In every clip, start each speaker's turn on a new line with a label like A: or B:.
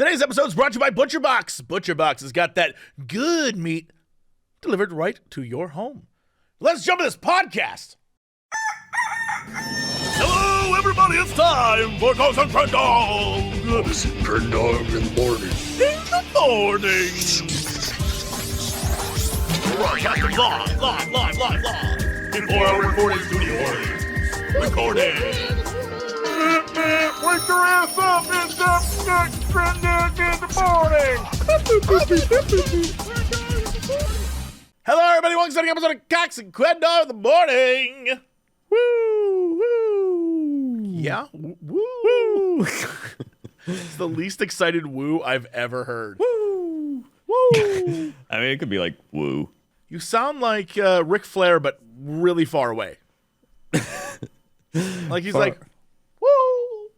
A: Today's episode is brought to you by ButcherBox. ButcherBox has got that good meat delivered right to your home. Let's jump into this podcast. Hello, everybody. It's time for Ghost and Crendor.
B: This is Crendor in the morning.
A: In the morning. Broadcasting live. In 4 hour recording studio. Recording.
C: Wake your ass up! It's up next Crendor in the morning!
A: Hello, everybody. Welcome to another episode of Cox and Crendor in the morning.
D: Woo! Woo!
A: Yeah? Woo! It's the least excited woo I've ever heard.
D: Woo! Woo! I mean, it could be like woo.
A: You sound like Ric Flair, but really far away. Like he's like, woo!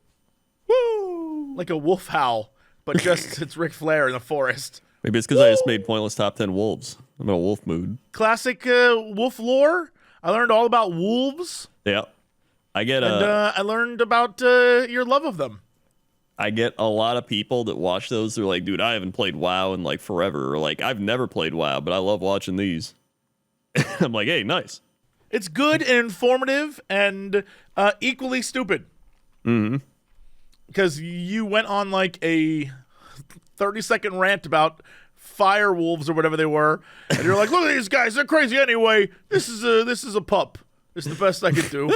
A: Woo! Like a wolf howl, but just it's Ric Flair in the forest.
D: Maybe it's because I just made pointless top 10 wolves. I'm in a wolf mood.
A: Classic wolf lore. I learned all about wolves.
D: Yeah. I get
A: And I learned about your love of them.
D: I get a lot of people that watch those. They're like, dude, I haven't played WoW in like forever. Or like, I've never played WoW, but I love watching these. I'm like, hey, nice.
A: It's good and informative and equally stupid.
D: Mm-hmm.
A: Because you went on like a 30-second rant about fire wolves or whatever they were, and you're like, look at these guys, they're crazy anyway. This is a pup. This is the best I could do.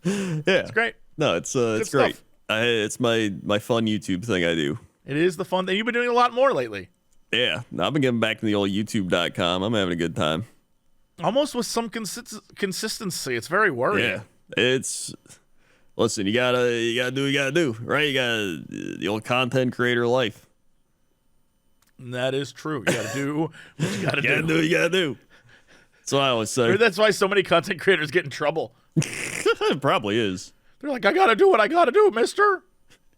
D: Yeah.
A: It's great.
D: No, it's great.
A: stuff.
D: It's my fun YouTube thing I do.
A: It is the fun thing. You've been doing a lot more lately.
D: Yeah. I've been getting back to the old YouTube.com. I'm having a good time.
A: Almost with some consistency. It's very worrying.
D: Yeah. Listen, you gotta do what you gotta do, right? You gotta the old content creator life.
A: That is true. You gotta do what you gotta do.
D: Do what you gotta do. That's what I always say.
A: Maybe that's why so many content creators get in trouble.
D: It probably is.
A: They're like, I gotta do what I gotta do, mister.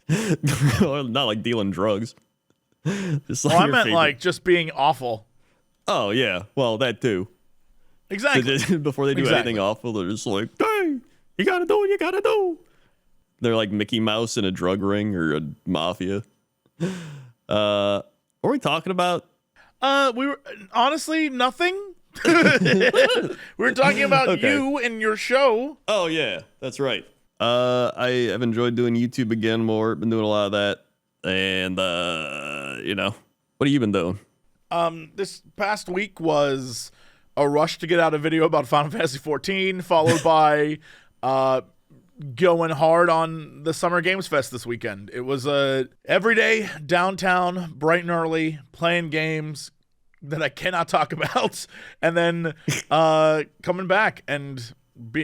D: Not like dealing drugs. Just like
A: Well, I
D: your
A: meant
D: favorite-
A: like just being awful.
D: Oh yeah, well that too.
A: Exactly.
D: Before they do
A: Exactly.
D: anything awful, they're just like, hey, you gotta do what you gotta do. They're like Mickey Mouse in a drug ring or a mafia. What are we talking about?
A: We were honestly nothing. We were talking about
D: Okay.
A: you and your show.
D: Oh yeah, that's right. I have enjoyed doing YouTube again more. Been doing a lot of that, and what have you been doing?
A: This past week was a rush to get out a video about Final Fantasy 14, followed by going hard on the Summer Games Fest this weekend. It was every day downtown, bright and early, playing games that I cannot talk about, and then coming back and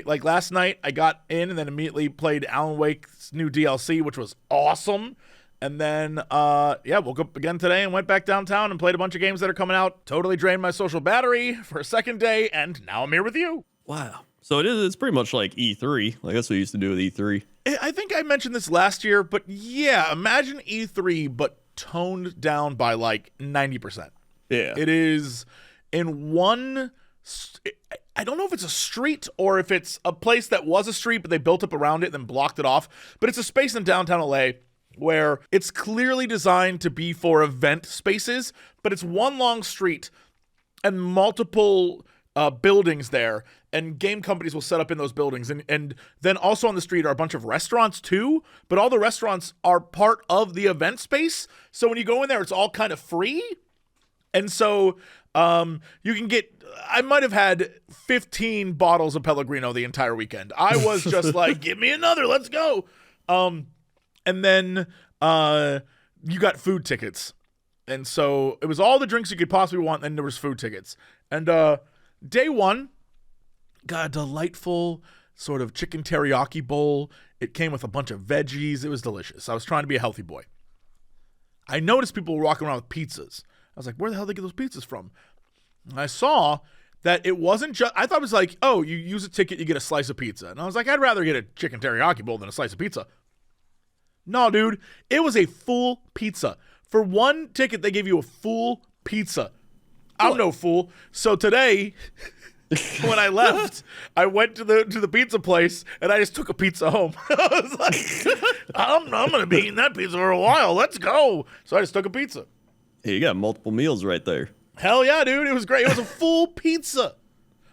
A: like last night I got in and then immediately played Alan Wake's new DLC, which was awesome. And then, woke up again today and went back downtown and played a bunch of games that are coming out. Totally drained my social battery for a second day, and now I'm here with you.
D: Wow. So it's pretty much like E3. Like that's what we used to do with E3.
A: I think I mentioned this last year, but yeah, imagine E3, but toned down by like 90%.
D: Yeah.
A: It is in one, I don't know if it's a street or if it's a place that was a street, but they built up around it and then blocked it off. But it's a space in downtown LA where it's clearly designed to be for event spaces, but it's one long street and multiple buildings there, and game companies will set up in those buildings. And then also on the street are a bunch of restaurants too, but all the restaurants are part of the event space. So when you go in there, it's all kind of free. And so you can I might have had 15 bottles of Pellegrino the entire weekend. I was just like, give me another, let's go. And then you got food tickets. And so it was all the drinks you could possibly want, and there was food tickets. And day one, got a delightful sort of chicken teriyaki bowl. It came with a bunch of veggies. It was delicious. I was trying to be a healthy boy. I noticed people were walking around with pizzas. I was like, where the hell did they get those pizzas from? And I saw that it wasn't just, I thought it was like, oh, you use a ticket, you get a slice of pizza. And I was like, I'd rather get a chicken teriyaki bowl than a slice of pizza. No, dude, it was a full pizza. For one ticket, they gave you a full pizza. I'm no fool. So today, when I left, I went to the pizza place and I just took a pizza home. I was like, I'm going to be eating that pizza for a while. Let's go. So I just took a pizza.
D: Hey, you got multiple meals right there.
A: Hell yeah, dude. It was great. It was a full pizza.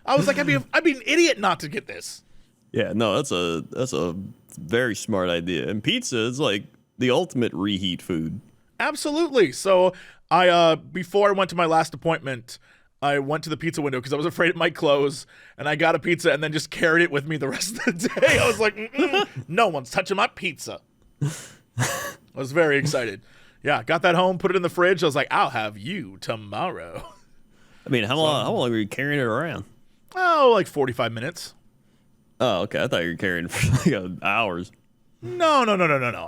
A: I was like, I'd be an idiot not to get this.
D: Yeah, no, that's a very smart idea. And pizza is like the ultimate reheat food.
A: Absolutely. So I before I went to my last appointment, I went to the pizza window because I was afraid it might close, and I got a pizza and then just carried it with me the rest of the day. I was like, no one's touching my pizza. I was very excited. Yeah, got that home, put it in the fridge. I was like, I'll have you tomorrow.
D: I mean, how long were you carrying it around?
A: Oh, like 45 minutes.
D: Oh, okay. I thought you were carrying it for like hours.
A: No.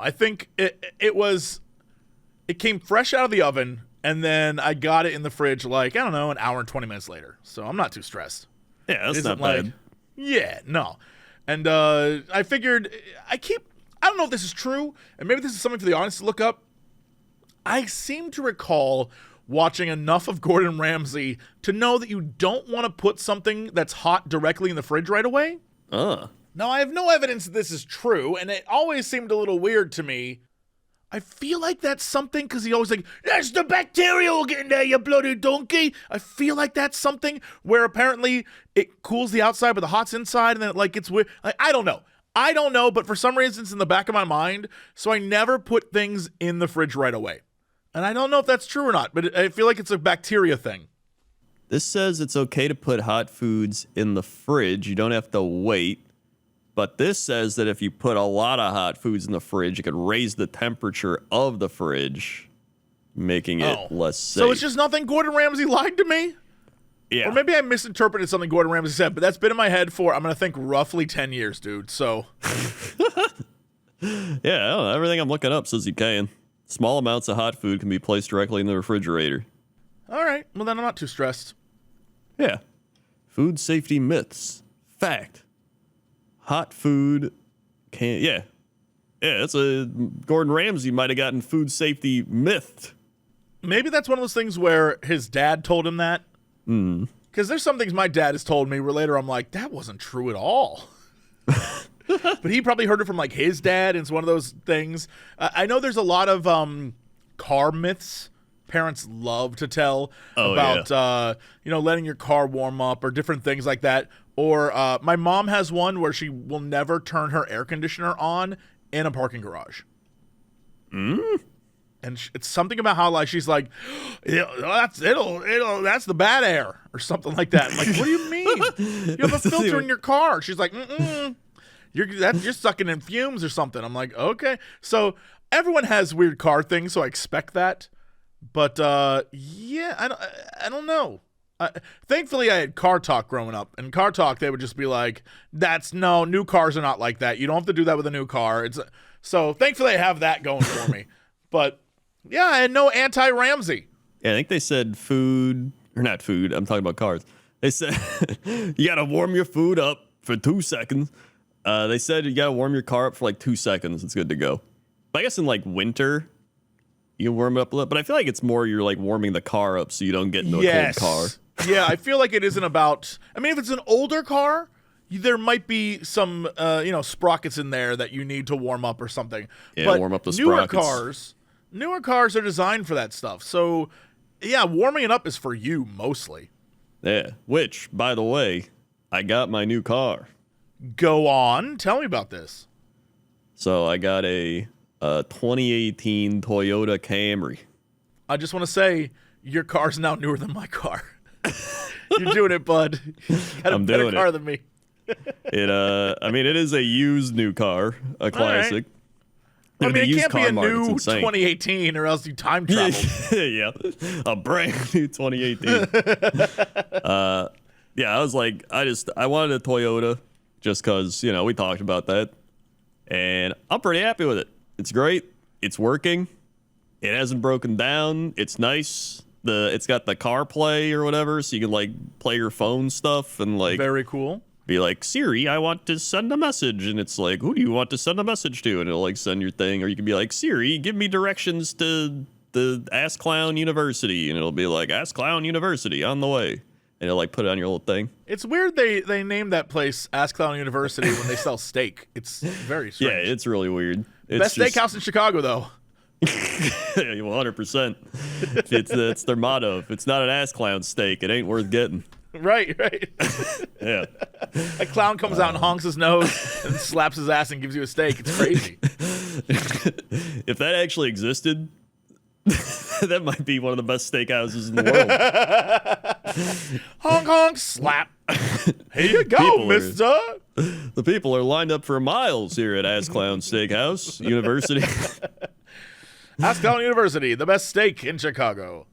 A: I think it came fresh out of the oven. And then I got it in the fridge like, I don't know, an hour and 20 minutes later. So I'm not too stressed.
D: Yeah, that's not bad.
A: Yeah, no. And I figured, I don't know if this is true, and maybe this is something for the audience to look up. I seem to recall watching enough of Gordon Ramsay to know that you don't want to put something that's hot directly in the fridge right away. Now, I have no evidence that this is true, and it always seemed a little weird to me. I feel like that's something because he always like, that's the bacteria will get in there, you bloody donkey. I feel like that's something where apparently it cools the outside, but the hot's inside, and then it like gets weird. Like, I don't know, but for some reason it's in the back of my mind, so I never put things in the fridge right away. And I don't know if that's true or not, but I feel like it's a bacteria thing.
D: This says it's okay to put hot foods in the fridge. You don't have to wait. But this says that if you put a lot of hot foods in the fridge, it could raise the temperature of the fridge, making it less safe.
A: So it's just nothing Gordon Ramsay lied to me?
D: Yeah.
A: Or maybe I misinterpreted something Gordon Ramsay said, but that's been in my head for, I'm going to think, roughly 10 years, dude. So.
D: Yeah, I don't know. Everything I'm looking up says you can. Small amounts of hot food can be placed directly in the refrigerator.
A: All right. Well, then I'm not too stressed.
D: Yeah. Food safety myths. Fact. Hot food can't. Yeah, that's a Gordon Ramsay might have gotten food safety mythed.
A: Maybe that's one of those things where his dad told him that. Because there's some things my dad has told me where later I'm like, that wasn't true at all. But he probably heard it from like his dad, and it's one of those things. I know there's a lot of car myths parents love to tell about letting your car warm up or different things like that. Or my mom has one where she will never turn her air conditioner on in a parking garage. And it's something about how like she's like, that's the bad air or something like that. I'm like, what do you mean? You have a filter in your car. She's like, you're sucking in fumes or something. I'm like, okay. So everyone has weird car things, so I expect that. But yeah, I don't know. Thankfully, I had Car Talk growing up, and Car Talk they would just be like, new cars are not like that. You don't have to do that with a new car. So thankfully, I have that going for me. But yeah, I had no anti-Ramsay.
D: Yeah, I think they said food, or not food. I'm talking about cars. They said you gotta warm your food up for 2 seconds. They said you gotta warm your car up for like 2 seconds. It's good to go. But I guess in like winter, you can warm it up a little. But I feel like it's more you're like warming the car up so you don't get into a cold car.
A: Yeah, I feel like it isn't about. I mean, if it's an older car, there might be some sprockets in there that you need to warm up or something.
D: Yeah,
A: but
D: warm up the sprockets.
A: Newer cars are designed for that stuff. So yeah, warming it up is for you mostly.
D: Yeah, which, by the way, I got my new car.
A: Go on. Tell me about this.
D: So I got a 2018 Toyota Camry.
A: I just want to say, your car's now newer than my car. You're doing it, bud. You got a better car than me.
D: It is a used new car, a classic.
A: Right. I mean, it can't be a new 2018 or else you time travel.
D: Yeah, a brand new 2018. Yeah, I was like, I wanted a Toyota just because, we talked about that. And I'm pretty happy with it. It's great. It's working. It hasn't broken down. It's nice. It's got the CarPlay or whatever, so you can like play your phone stuff and like
A: very cool.
D: Be like, Siri, I want to send a message, and it's like, who do you want to send a message to? And it'll like send your thing, or you can be like, Siri, give me directions to the Ask Clown University, and it'll be like Ask Clown University on the way, and it'll like put it on your little thing.
A: It's weird they named that place Ass Clown University when they sell steak. It's very strange.
D: Yeah, it's really weird. It's
A: Best steakhouse in Chicago, though.
D: 100%. It's their motto. If it's not an ass clown steak, it ain't worth getting.
A: Right.
D: Yeah.
A: A clown comes out and honks his nose and slaps his ass and gives you a steak. It's crazy.
D: If that actually existed, that might be one of the best steakhouses in the world.
A: Honk, honk, slap. Here you go,
D: People
A: mister.
D: The people are lined up for miles here at Ass Clown Steakhouse University.
A: Ass Clown University, the best steak in Chicago.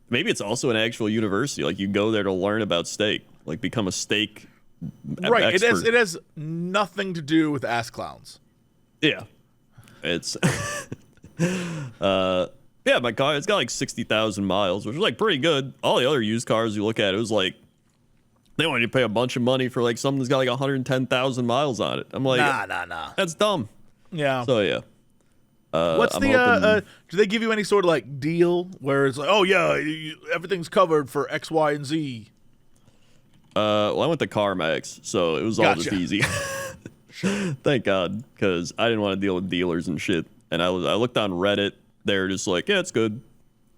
D: Maybe it's also an actual university. Like, you go there to learn about steak, like become a steak
A: Right.
D: expert.
A: It has nothing to do with ass clowns.
D: Yeah. It's yeah, my car, it's got like 60,000 miles, which is like pretty good. All the other used cars you look at, it was like they want you to pay a bunch of money for like something that's got like 110,000 miles on it. I'm like,
A: Nah.
D: that's dumb.
A: Yeah.
D: So yeah.
A: What's
D: I'm
A: the
D: hoping-
A: do they give you any sort of like deal where it's like, oh yeah, everything's covered for X, Y, and Z?
D: Well, I went to CarMax, so it was all just
A: Gotcha.
D: easy. Thank God, because I didn't want to deal with dealers and shit. And I looked on Reddit. They're just like, yeah, it's good.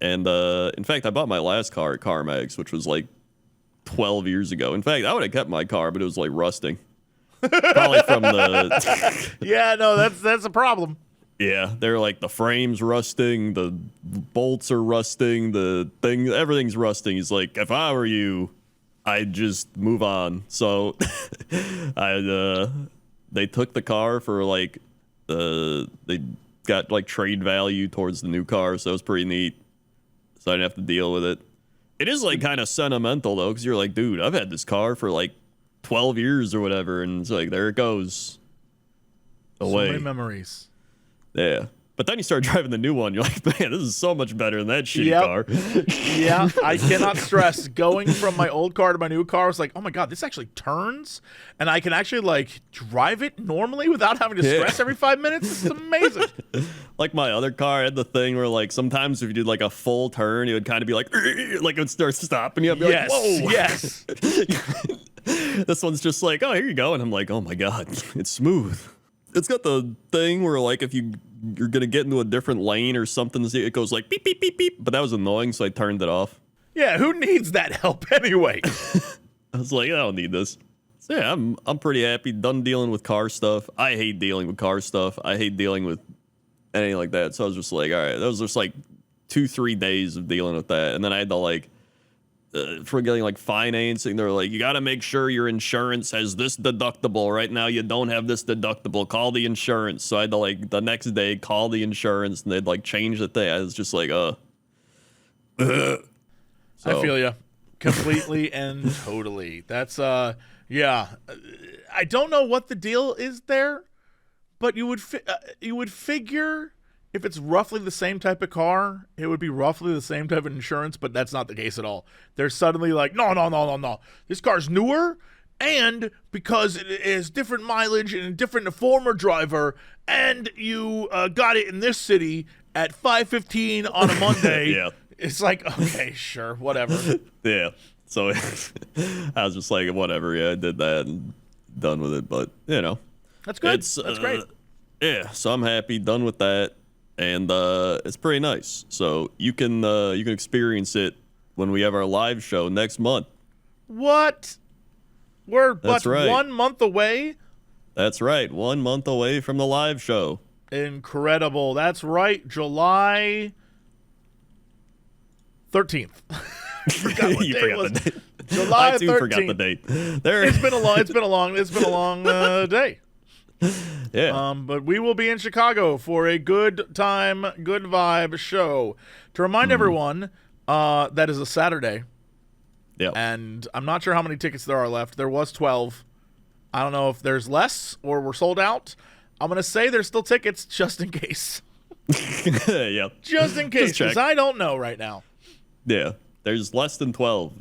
D: And in fact, I bought my last car at CarMax, which was like 12 years ago. In fact, I would have kept my car, but it was like rusting. Probably from the
A: Yeah, no, that's a problem.
D: yeah. They're like the frame's rusting, the bolts are rusting, everything's rusting. He's like, if I were you, I'd just move on. So they took the car for like they got like trade value towards the new car, so it was pretty neat. So I didn't have to deal with it. It is like kind of sentimental though, because you're like, dude, I've had this car for like 12 years or whatever, and it's like, there it goes away.
A: So many memories.
D: Yeah. But then you start driving the new one, you're like, man, this is so much better than that shitty car.
A: Yeah, I cannot stress going from my old car to my new car. I was like, oh my god, this actually turns, and I can actually like drive it normally without having to stress every 5 minutes. This is amazing.
D: Like my other car had the thing where like sometimes if you did like a full turn, it would kind of be like it would start stopping you. I'd be like, whoa.
A: Yes.
D: This one's just like, oh, here you go. And I'm like, oh my God, it's smooth. It's got the thing where like if you're going to get into a different lane or something, it goes like beep, beep, beep, beep. But that was annoying, so I turned it off.
A: Yeah, who needs that help anyway?
D: I was like, I don't need this. So yeah, I'm pretty happy. Done dealing with car stuff. I hate dealing with car stuff. I hate dealing with anything like that. So I was just like, all right, that was just like 2-3 days of dealing with that. And then I had to like, for getting like financing, they're like, you got to make sure your insurance has this deductible. Right now, you don't have this deductible. Call the insurance. So I had to like the next day call the insurance, and they'd like change the thing. I was just like, So,
A: I feel you completely and totally. That's yeah. I don't know what the deal is there, but you would figure if it's roughly the same type of car, it would be roughly the same type of insurance, but that's not the case at all. They're suddenly like, no. This car's newer, and because it is different mileage and a different former driver, and you got it in this city at 5:15 on a Monday.
D: Yeah.
A: It's like, okay, sure, whatever.
D: Yeah. So I was just like, whatever. Yeah, I did that and done with it. But, you know.
A: That's good. That's great.
D: Yeah, so I'm happy, done with that. And it's pretty nice. So you can experience it when we have our live show next month.
A: What? We're
D: That's right.
A: 1 month away?
D: That's right. 1 month away from the live show.
A: Incredible. That's right. July 13th. Forgot what
D: You
A: day
D: forgot
A: it was.
D: the date.
A: July
D: I too
A: 13th.
D: forgot the date. There.
A: It's been a long day.
D: Yeah.
A: But we will be in Chicago for a good time, good vibe show. To remind everyone, that is a Saturday.
D: Yeah.
A: And I'm not sure how many tickets there are left. There was 12. I don't know if there's less or we're sold out. I'm going to say there's still tickets just in case.
D: Yeah.
A: Just in case,
D: check.
A: because I don't know right now.
D: Yeah. There's less than 12.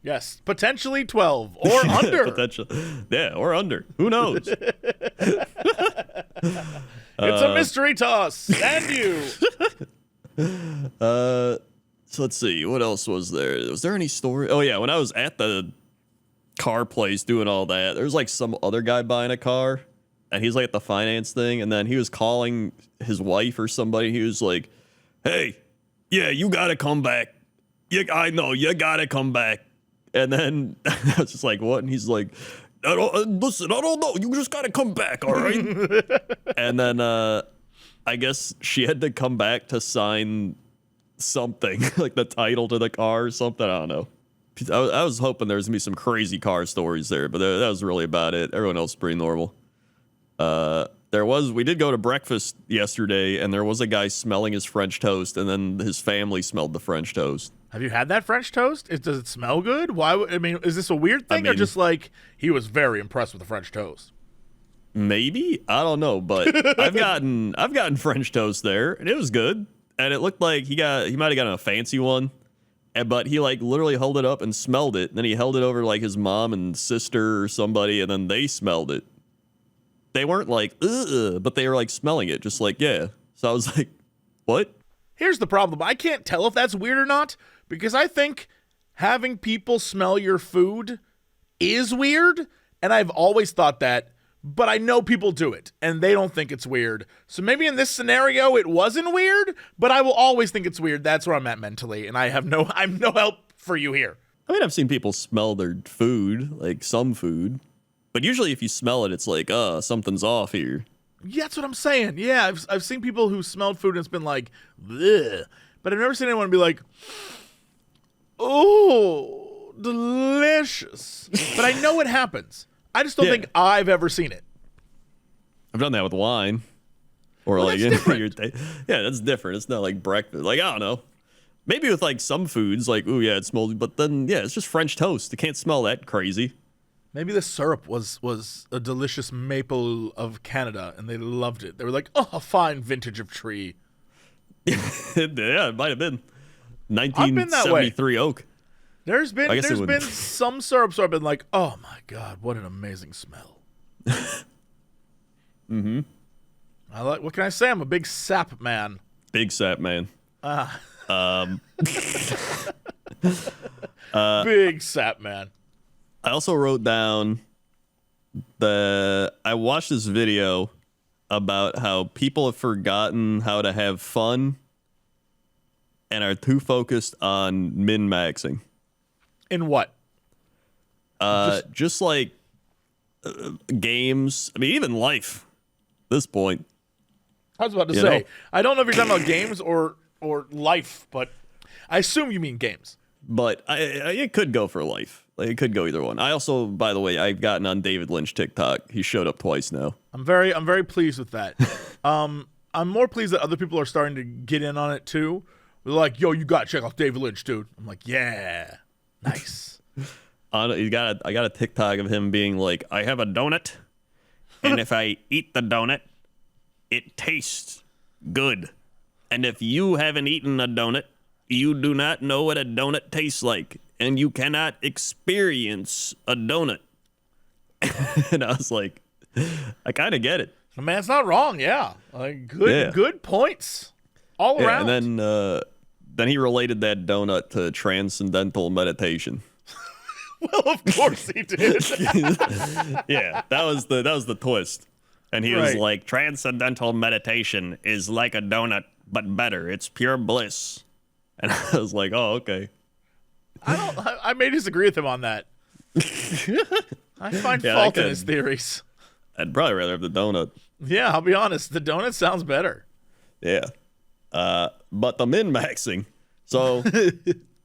A: Yes, potentially 12 or under.
D: Potential. Yeah, or under. Who knows?
A: It's a mystery to us and you.
D: So let's see, what else was there? Was there any story? Oh yeah, when I was at the car place doing all that, there was like some other guy buying a car, and he's like at the finance thing, and then he was calling his wife or somebody. He was like, "Hey, yeah, you gotta come back. I know you gotta come back." And then I was just like, "What?" And he's like, "Listen, I don't know. You just gotta come back, all right?" And then I guess she had to come back to sign something like the title to the car or something. I don't know. I was hoping there was gonna be some crazy car stories there, but that was really about it. Everyone else is pretty normal. We did go to breakfast yesterday, and there was a guy smelling his French toast, and then his family smelled the French toast.
A: Have you had that French toast? Does it smell good? Is this a weird thing, or just like he was very impressed with the French toast?
D: Maybe, I don't know, but I've gotten French toast there, and it was good. And it looked like he might have gotten a fancy one, but he like literally held it up and smelled it. And then he held it over like his mom and sister or somebody, and then they smelled it. They weren't like ugh, but they were like smelling it, just like yeah. So I was like, what?
A: Here's the problem. I can't tell if that's weird or not, because I think having people smell your food is weird, and I've always thought that. But I know people do it, and they don't think it's weird. So maybe in this scenario, it wasn't weird, but I will always think it's weird. That's where I'm at mentally, and I'm no help for you here.
D: I mean, I've seen people smell their food, like some food, but usually if you smell it, it's like, something's off here.
A: Yeah, that's what I'm saying. Yeah, I've seen people who smelled food and it's been like, bleh. But I've never seen anyone be like, oh, delicious. But I know it happens. I just don't think I've ever seen it.
D: I've done that with wine. Or like,
A: that's
D: yeah, that's different. It's not like breakfast. Like, I don't know. Maybe with like some foods, like, ooh, yeah, it smells. But then, yeah, it's just French toast. You can't smell that crazy.
A: Maybe the syrup was a delicious maple of Canada, and they loved it. They were like, oh, a fine vintage of tree.
D: Yeah, it might have been.
A: I've been that way.
D: 1973 oak.
A: There's been some syrups where I've been like, oh my God, what an amazing smell.
D: Mm-hmm.
A: What can I say? I'm a big sap man.
D: Big sap man.
A: Big sap man.
D: I also wrote down I watched this video about how people have forgotten how to have fun and are too focused on min-maxing.
A: In what?
D: Just like games. I mean, even life at this point.
A: I was about to say, I don't know if you're talking about games or life, but I assume you mean games.
D: But it could go for life. Like, it could go either one. I also, by the way, I've gotten on David Lynch TikTok. He showed up twice now.
A: I'm very pleased with that. I'm more pleased that other people are starting to get in on it too. They're like, yo, you gotta check out David Lynch, dude. I'm like, yeah, nice.
D: I got a TikTok of him being like, I have a donut, and if I eat the donut, it tastes good. And if you haven't eaten a donut, you do not know what a donut tastes like, and you cannot experience a donut. And I was like, I kind of get it.
A: The man's not wrong, yeah. Like, good points all around.
D: And then he related that donut to transcendental meditation.
A: Well, of course he did.
D: Yeah, that was the twist. And he was like, transcendental meditation is like a donut, but better. It's pure bliss. And I was like, oh, okay.
A: I may disagree with him on that. I find fault in his theories.
D: I'd probably rather have the donut.
A: Yeah, I'll be honest. The donut sounds better.
D: Yeah. But the min-maxing. So,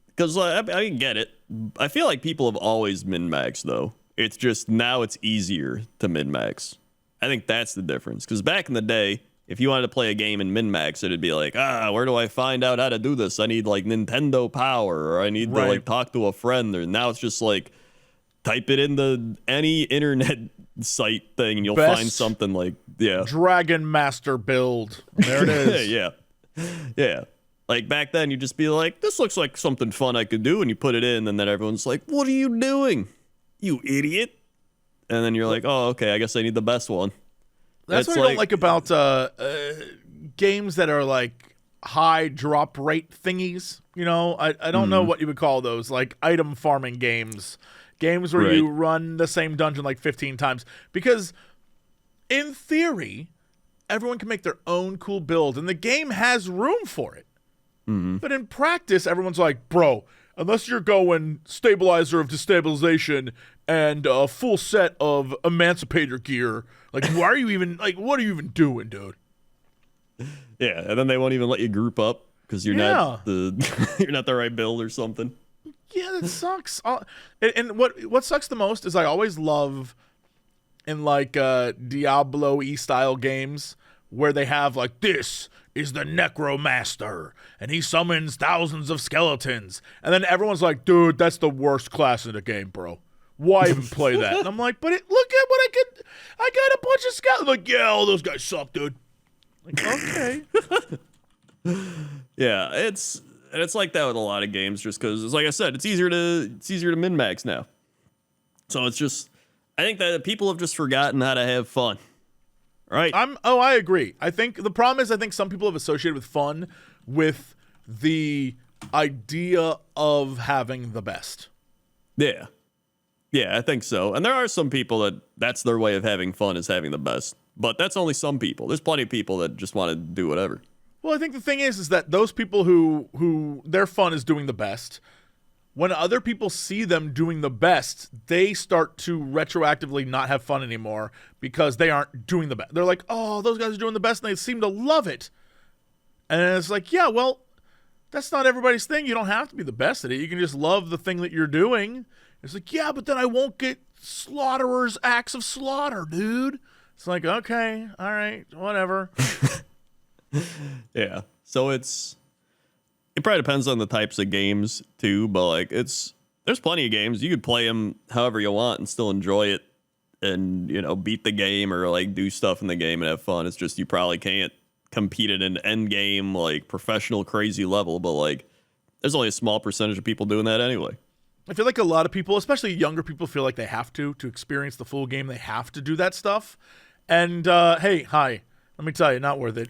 D: because I can get it. I feel like people have always min-maxed, though. It's just now it's easier to min-max. I think that's the difference. Because back in the day, if you wanted to play a game and min-max, it'd be like, where do I find out how to do this? I need like Nintendo Power, or I need to like talk to a friend. Or now it's just like type it into any internet site thing, and you'll find something like
A: Dragon Master build. There it is.
D: Yeah. Like back then, you'd just be like, this looks like something fun I could do, and you put it in, and then everyone's like, what are you doing, you idiot? And then you're like, oh, okay, I guess I need the best one.
A: That's what I don't like about games that are like high drop rate thingies. You know, I don't know what you would call those, like item farming games where you run the same dungeon like 15 times. Because in theory, everyone can make their own cool build, and the game has room for it. But in practice, everyone's like, bro, unless you're going stabilizer of destabilization and a full set of emancipator gear, like, why are you even, like, what are you even doing, dude?
D: Yeah, and then they won't even let you group up because you're not you're not the right build or something.
A: Yeah, that sucks. And what sucks the most is I always love in like Diablo-y style games where they have like, this is the Necromaster and he summons thousands of skeletons, and then everyone's like, dude, that's the worst class in the game, bro. Why even play that? And I'm like, but look at what I got a bunch of skeletons. Like, yeah, all those guys suck, dude. Like, okay.
D: Yeah, it's like that with a lot of games, just because it's like I said, it's easier to min-max now. So it's just, I think that people have just forgotten how to have fun. Right?
A: I agree. I think the problem is I think some people have associated with fun with the idea of having the best.
D: Yeah. Yeah, I think so. And there are some people that's their way of having fun, is having the best. But that's only some people. There's plenty of people that just want to do whatever.
A: Well, I think the thing is that those people who their fun is doing the best, when other people see them doing the best, they start to retroactively not have fun anymore because they aren't doing the best. They're like, oh, those guys are doing the best, and they seem to love it. And it's like, yeah, well, that's not everybody's thing. You don't have to be the best at it. You can just love the thing that you're doing. It's like, yeah, but then I won't get slaughterers' acts of slaughter, dude. It's like, okay, all right, whatever.
D: Yeah. So it probably depends on the types of games too, but like there's plenty of games you could play them however you want and still enjoy it, and beat the game or like do stuff in the game and have fun. It's just you probably can't compete at an end game like professional crazy level, but like there's only a small percentage of people doing that anyway.
A: I feel like a lot of people, especially younger people, feel like they have to experience the full game. They have to do that stuff. And hey, hi, let me tell you, not worth it.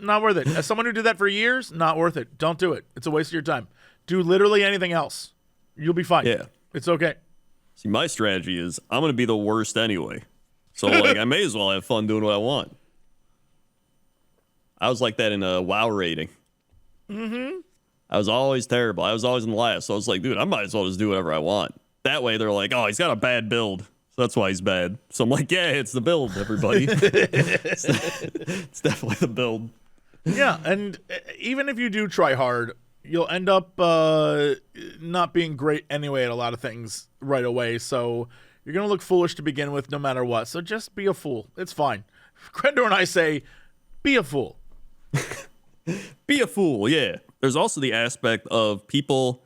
A: Not worth it. As someone who did that for years, not worth it. Don't do it. It's a waste of your time. Do literally anything else. You'll be fine. Yeah. It's okay.
D: See, my strategy is I'm going to be the worst anyway. So, like, I may as well have fun doing what I want. I was like that in a WoW rating. Mm-hmm. I was always terrible. I was always in the last. So I was like, dude, I might as well just do whatever I want. That way they're like, oh, he's got a bad build. So that's why he's bad. So I'm like, yeah, it's the build, everybody. It's definitely the build.
A: Yeah, and even if you do try hard, you'll end up not being great anyway at a lot of things right away. So you're going to look foolish to begin with no matter what. So just be a fool. It's fine. Crendor and I say, be a fool.
D: Be a fool, yeah. There's also the aspect of people.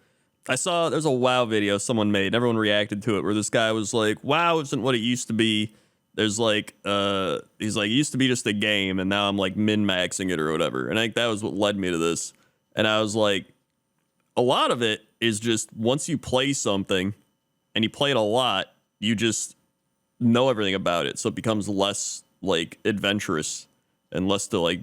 D: I saw there's a WoW video someone made, and everyone reacted to it, where this guy was like, WoW isn't what it used to be. There's like, he's like, it used to be just a game, and now I'm like min-maxing it or whatever. And I think that was what led me to this. And I was like, a lot of it is just once you play something and you play it a lot, you just know everything about it. So it becomes less like adventurous and less to like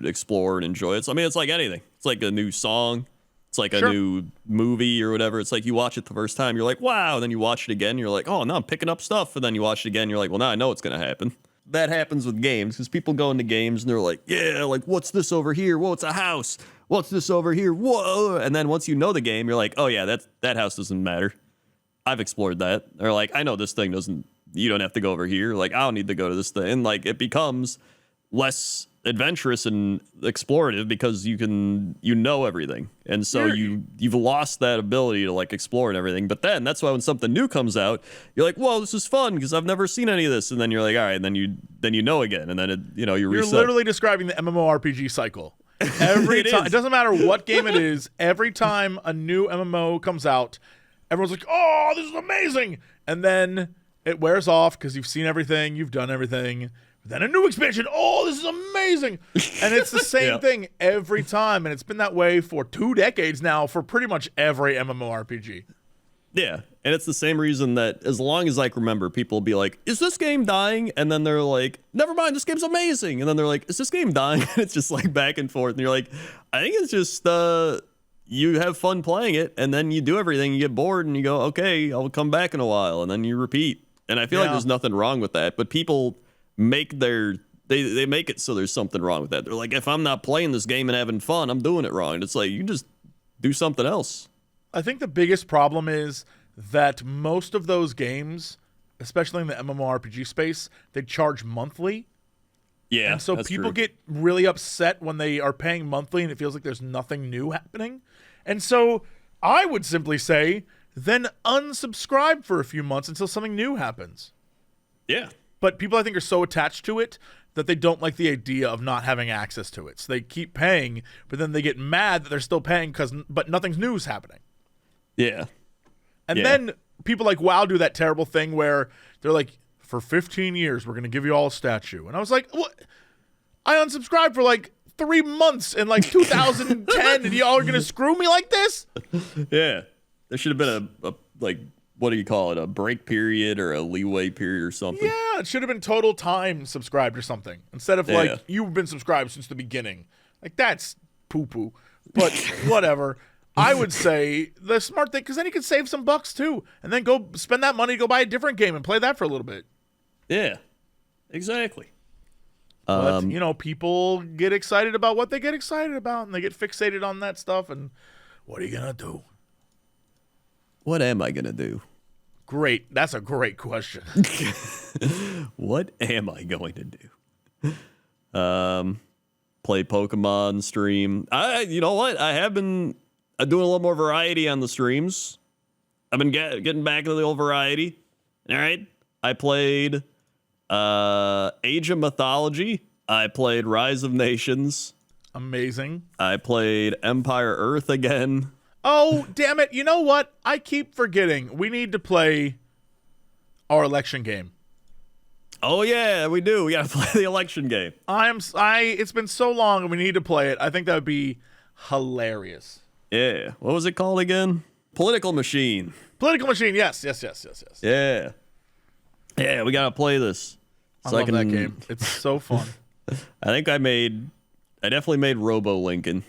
D: explore and enjoy it. So I mean, it's like anything. It's like a new song. It's like a new movie or whatever. It's like you watch it the first time, you're like, wow. And then you watch it again, you're like, oh, now I'm picking up stuff. And then you watch it again, you're like, well, now I know what's going to happen. That happens with games because people go into games and they're like, yeah, like, what's this over here? Whoa, it's a house. What's this over here? Whoa. And then once you know the game, you're like, oh, yeah, that house doesn't matter. I've explored that. Or like, I know this thing doesn't, you don't have to go over here. Like, I don't need to go to this thing. And like, it becomes less adventurous and explorative because you know everything, and so you've lost that ability to like explore and everything. But then that's why when something new comes out, you're like, whoa, this is fun because I've never seen any of this. And then you're like, all right, and then you know again, and then you're reset.
A: Literally describing the MMORPG cycle. Every time, it doesn't matter what game it is, every time a new MMO comes out, everyone's like, oh, this is amazing, and then it wears off because you've seen everything, you've done everything. Then a new expansion. Oh, this is amazing. And it's the same thing every time. And it's been that way for 2 decades now for pretty much every MMORPG.
D: Yeah. And it's the same reason that, as long as I can remember, people will be like, is this game dying? And then they're like, never mind, this game's amazing. And then they're like, is this game dying? And it's just like back and forth. And you're like, I think it's just you have fun playing it, and then you do everything, you get bored, and you go, okay, I'll come back in a while, and then you repeat. And I feel like there's nothing wrong with that, but people make they make it so there's something wrong with that. They're like, if I'm not playing this game and having fun, I'm doing it wrong. And it's like, you just do something else.
A: I think the biggest problem is that most of those games, especially in the MMORPG space, they charge monthly.
D: Yeah,
A: and so people get really upset when they are paying monthly and it feels like there's nothing new happening. And so I would simply say, then unsubscribe for a few months until something new happens.
D: Yeah.
A: But people, I think, are so attached to it that they don't like the idea of not having access to it. So they keep paying, but then they get mad that they're still paying but nothing's new is happening.
D: Yeah.
A: And then people like WoW do that terrible thing where they're like, for 15 years, we're going to give you all a statue. And I was like, what? I unsubscribed for like 3 months in like 2010, and y'all are going to screw me like this?
D: Yeah. There should have been a like, what do you call it? A break period or a leeway period or something.
A: Yeah, it should have been total time subscribed or something. Instead of like, you've been subscribed since the beginning. Like, that's poo-poo. But whatever. I would say the smart thing, because then you can save some bucks too, and then go spend that money to go buy a different game and play that for a little bit.
D: Yeah, exactly.
A: But, people get excited about what they get excited about, and they get fixated on that stuff, and what are you going to do?
D: What am I going to do?
A: Great. That's a great question.
D: What am I going to do? Play Pokemon, stream. You know what? I have been doing a little more variety on the streams. I've been getting back into the old variety. All right. I played Age of Mythology. I played Rise of Nations.
A: Amazing.
D: I played Empire Earth again.
A: Oh, damn it. You know what? I keep forgetting. We need to play our election game.
D: Oh, yeah, we do. We got to play the election game.
A: It's been so long and we need to play it. I think that would be hilarious.
D: Yeah. What was it called again? Political Machine.
A: Political Machine. Yes.
D: Yeah. Yeah, we got to play this.
A: I love that game. It's so fun.
D: I definitely made Robo Lincoln.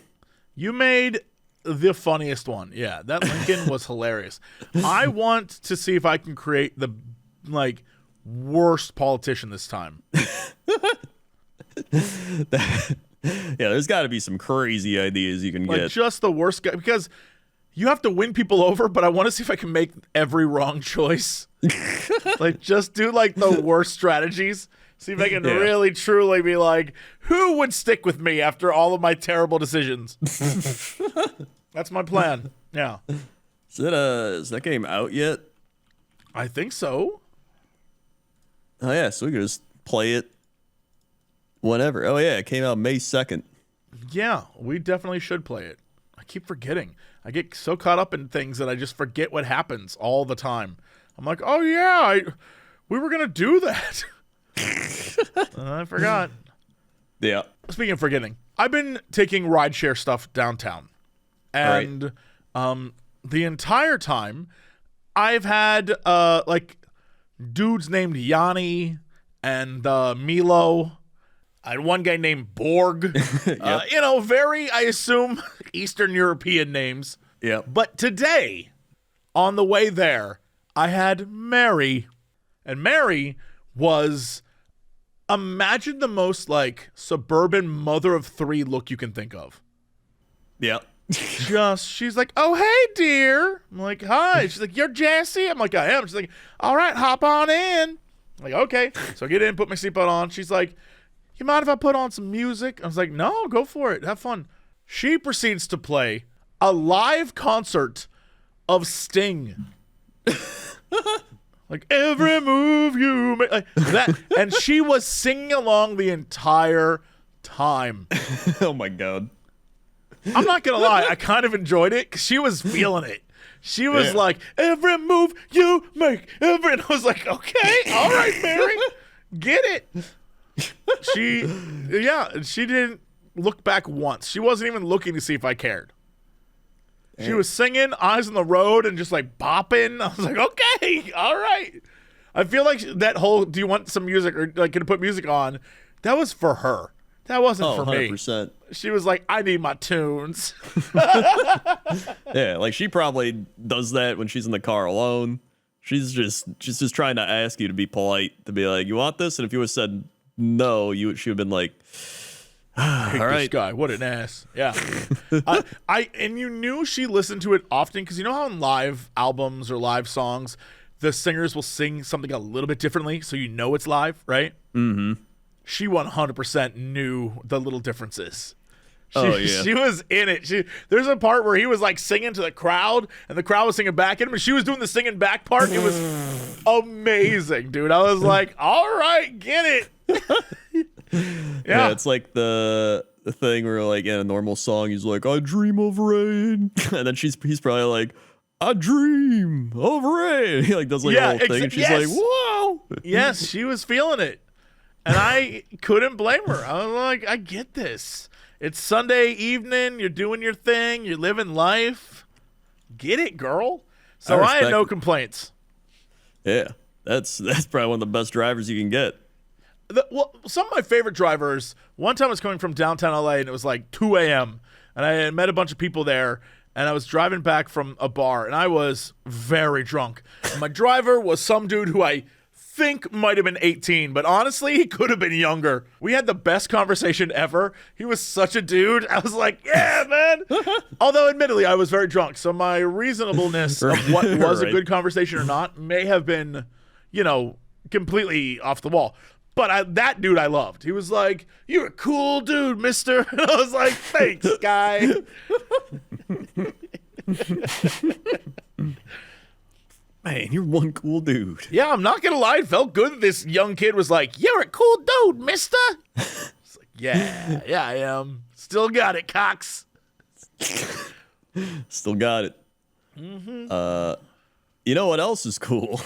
A: You made the funniest one. Yeah, that Lincoln was hilarious. I want to see if I can create the worst politician this time.
D: Yeah, there's got to be some crazy ideas you can get.
A: Just the worst guy, because you have to win people over, but I want to see if I can make every wrong choice. Just do the worst strategies. See if I can really truly be like, who would stick with me after all of my terrible decisions? That's my plan. Yeah.
D: Is that game out yet?
A: I think so.
D: Oh yeah, so we can just play it whenever. Oh yeah, it came out May 2nd.
A: Yeah, we definitely should play it. I keep forgetting. I get so caught up in things that I just forget what happens all the time. I'm like, oh yeah, we were going to do that. I forgot.
D: Yeah.
A: Speaking of forgetting, I've been taking rideshare stuff downtown. And the entire time, I've had dudes named Yanni and Milo. I had one guy named Borg. Yep. Very, I assume, Eastern European names.
D: Yeah.
A: But today, on the way there, I had Mary. And Mary was, imagine the most suburban mother of three look you can think of.
D: Yeah.
A: She's like, oh, hey, dear. I'm like, hi. She's like, you're Jassy? I'm like, I am. She's like, all right, hop on in. I'm like, okay. So I get in, put my seatbelt on. She's like, you mind if I put on some music? I was like, no, go for it. Have fun. She proceeds to play a live concert of Sting. Every move you make. That. And she was singing along the entire time.
D: Oh, my God.
A: I'm not going to lie. I kind of enjoyed it because she was feeling it. She was like, every move you make. And I was like, okay, all right, Mary. Get it. She didn't look back once. She wasn't even looking to see if I cared. She was singing Eyes on the Road and just like bopping. I was like, okay, all right. I feel like that whole, do you want some music or like can you put music on? That was for her. That wasn't for
D: 100%.
A: me. She was like, I need my tunes.
D: Yeah, like she probably does that when she's in the car alone. She's just trying to ask you to be polite, to be like, you want this? And if you would have said no, she would have been like, all right.
A: This guy, what an ass. Yeah. And you knew she listened to it often because you know how in live albums or live songs, the singers will sing something a little bit differently so you know it's live, right?
D: Mm-hmm.
A: She 100% knew the little differences.
D: She
A: was in it. There's a part where he was like singing to the crowd and the crowd was singing back at him and she was doing the singing back part. It was amazing, dude. I was like, all right, get it.
D: Yeah, it's like the thing where like in a normal song he's like, I dream of rain. And then he's probably like, I dream of rain. He like does like a whole thing and she's like, whoa.
A: Yes, she was feeling it. And I couldn't blame her. I was like, I get this. It's Sunday evening. You're doing your thing. You're living life. Get it, girl. So I had no complaints.
D: Yeah, that's probably one of the best drivers you can get.
A: Well, some of my favorite drivers, one time I was coming from downtown LA and it was like 2 a.m. and I had met a bunch of people there and I was driving back from a bar and I was very drunk. And my driver was some dude who I think might have been 18, but honestly, he could have been younger. We had the best conversation ever. He was such a dude. I was like, yeah, man. Although, admittedly, I was very drunk, so my reasonableness of what was a good conversation or not may have been, completely off the wall. But that dude I loved. He was like, you're a cool dude, mister. And I was like, thanks, guy.
D: Man, you're one cool dude.
A: Yeah, I'm not going to lie. It felt good that this young kid was like, you're a cool dude, mister. It's like, yeah, I am. Still got it, Cox.
D: Still got it. Mm-hmm. You know what else is cool?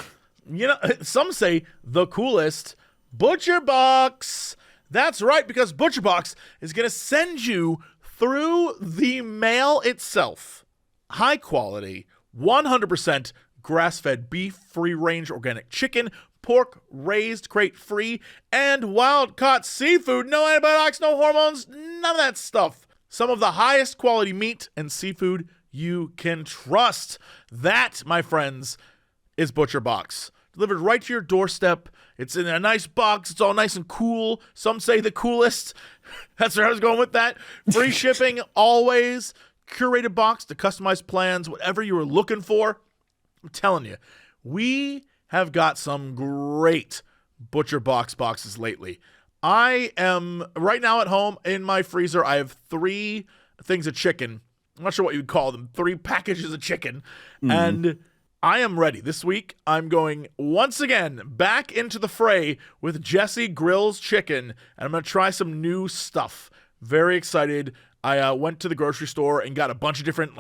A: Some say the coolest, Butcher Box. That's right, because Butcher Box is going to send you through the mail itself. High quality, 100% grass-fed beef, free-range organic chicken, pork raised crate-free, and wild-caught seafood. No antibiotics, no hormones, none of that stuff. Some of the highest quality meat and seafood you can trust. That, my friends, is Butcher Box. Delivered right to your doorstep. It's in a nice box. It's all nice and cool. Some say the coolest. That's where I was going with that. Free shipping always. Curated box to customized plans, whatever you were looking for. I'm telling you, we have got some great Butcher Box boxes lately. I am right now at home in my freezer. I have 3 things of chicken. I'm not sure what you would call them. 3 packages of chicken. And I am ready. This week, I'm going once again back into the fray with Jesse Grill's Chicken. And I'm going to try some new stuff. Very excited. I went to the grocery store and got a bunch of different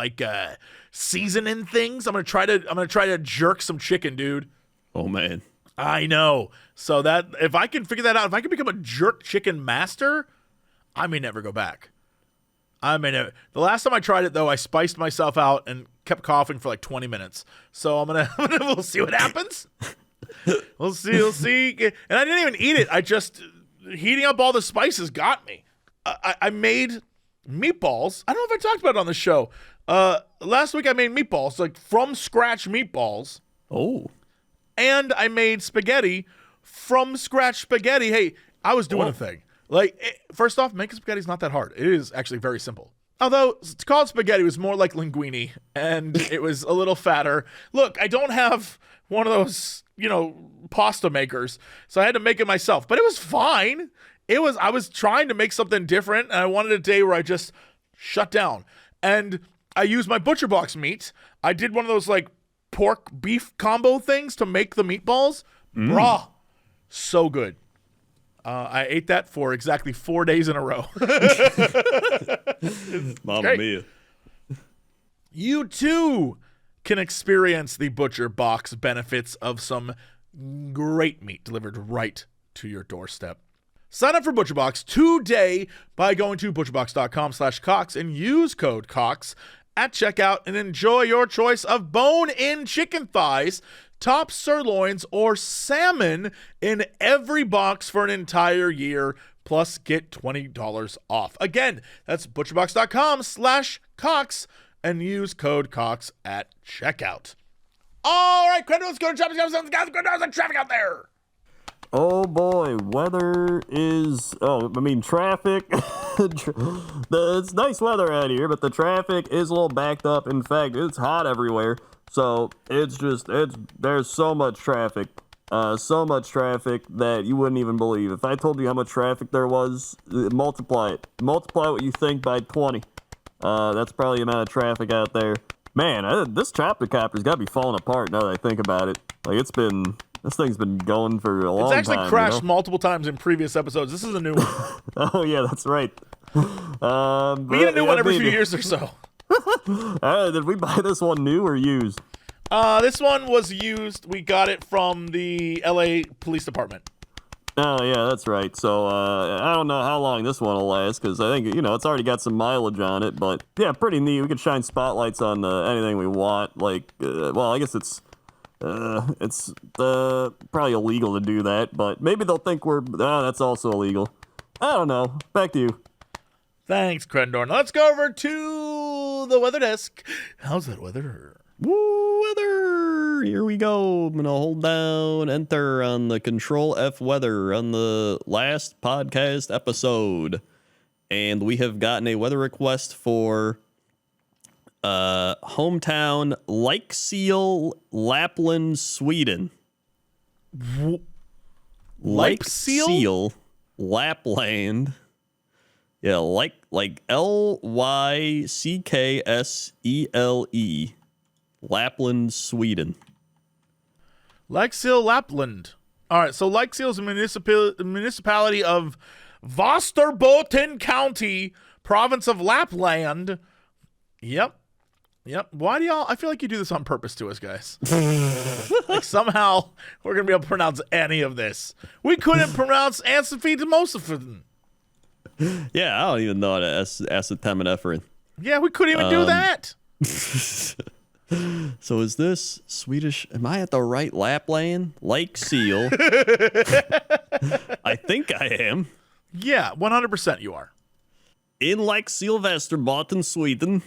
A: seasoning things. I'm gonna try to jerk some chicken, dude.
D: Oh man,
A: I know. So that if I can figure that out, if I can become a jerk chicken master, I may never go back. The last time I tried it though, I spiced myself out and kept coughing for like 20 minutes. So we'll see what happens. We'll see. And I didn't even eat it. I just heating up all the spices got me. I made meatballs. I don't know if I talked about it on the show. Last week I made meatballs, like from scratch meatballs.
D: Oh.
A: And I made spaghetti from scratch spaghetti. Hey, I was doing a thing. First off, making spaghetti is not that hard. It is actually very simple. Although it's called spaghetti, it was more like linguine, and it was a little fatter. Look, I don't have one of those, pasta makers, so I had to make it myself. But it was fine. I was trying to make something different, and I wanted a day where I just shut down. And I used my Butcher Box meat. I did one of those pork beef combo things to make the meatballs. Brah, so good. I ate that for exactly 4 days in a row.
D: Mamma mia.
A: You too can experience the Butcher Box benefits of some great meat delivered right to your doorstep. Sign up for ButcherBox today by going to butcherbox.com/Cox and use code Cox at checkout and enjoy your choice of bone-in chicken thighs, top sirloins, or salmon in every box for an entire year. Plus, get $20 off. Again, that's butcherbox.com/Cox and use code Cox at checkout. All right, Crendor, let's go to traffic. There's traffic out there.
D: Oh boy, weather is, traffic. It's nice weather out here, but the traffic is a little backed up. In fact, it's hot everywhere. So there's so much traffic. So much traffic that you wouldn't even believe. If I told you how much traffic there was, multiply it. Multiply what you think by 20. That's probably the amount of traffic out there. Man, this chopper copter's got to be falling apart now that I think about it. Like, this thing's been going for a long time.
A: It's actually crashed multiple times in previous episodes. This is a new one.
D: Oh, yeah, that's right.
A: We get a new one every few years or so.
D: Did we buy this one new or used?
A: This one was used. We got it from the LA Police Department.
D: Oh, yeah, that's right. So, I don't know how long this one will last, because I think, it's already got some mileage on it, but, yeah, pretty neat. We could shine spotlights on anything we want. Like, I guess it's probably illegal to do that, but maybe they'll think that's also illegal. I don't know. Back to you.
A: Thanks, Crendor. Now let's go over to the weather desk. How's that weather?
D: Woo, weather! Here we go. I'm going to hold down enter on the Control F weather on the last podcast episode. And we have gotten a weather request for hometown Lycksele, Lapland, Sweden.
A: Lycksele?
D: Lapland. Yeah, like Lycksele. Lapland, Sweden.
A: Lycksele, Lapland. All right, so Lycksele is a municipality of Västerbotten County, province of Lapland. Yep. Why do y'all? I feel like you do this on purpose to us, guys. Like somehow we're gonna be able to pronounce any of this. We couldn't pronounce Ansafetamosophin.
D: Yeah, I don't even know how to acetaminophen.
A: Yeah, we couldn't even do that.
D: So is this Swedish? Am I at the right Lapland? Lycksele. I think I am.
A: Yeah, 100% you are.
D: In Lycksele, Västerbotten, Sweden.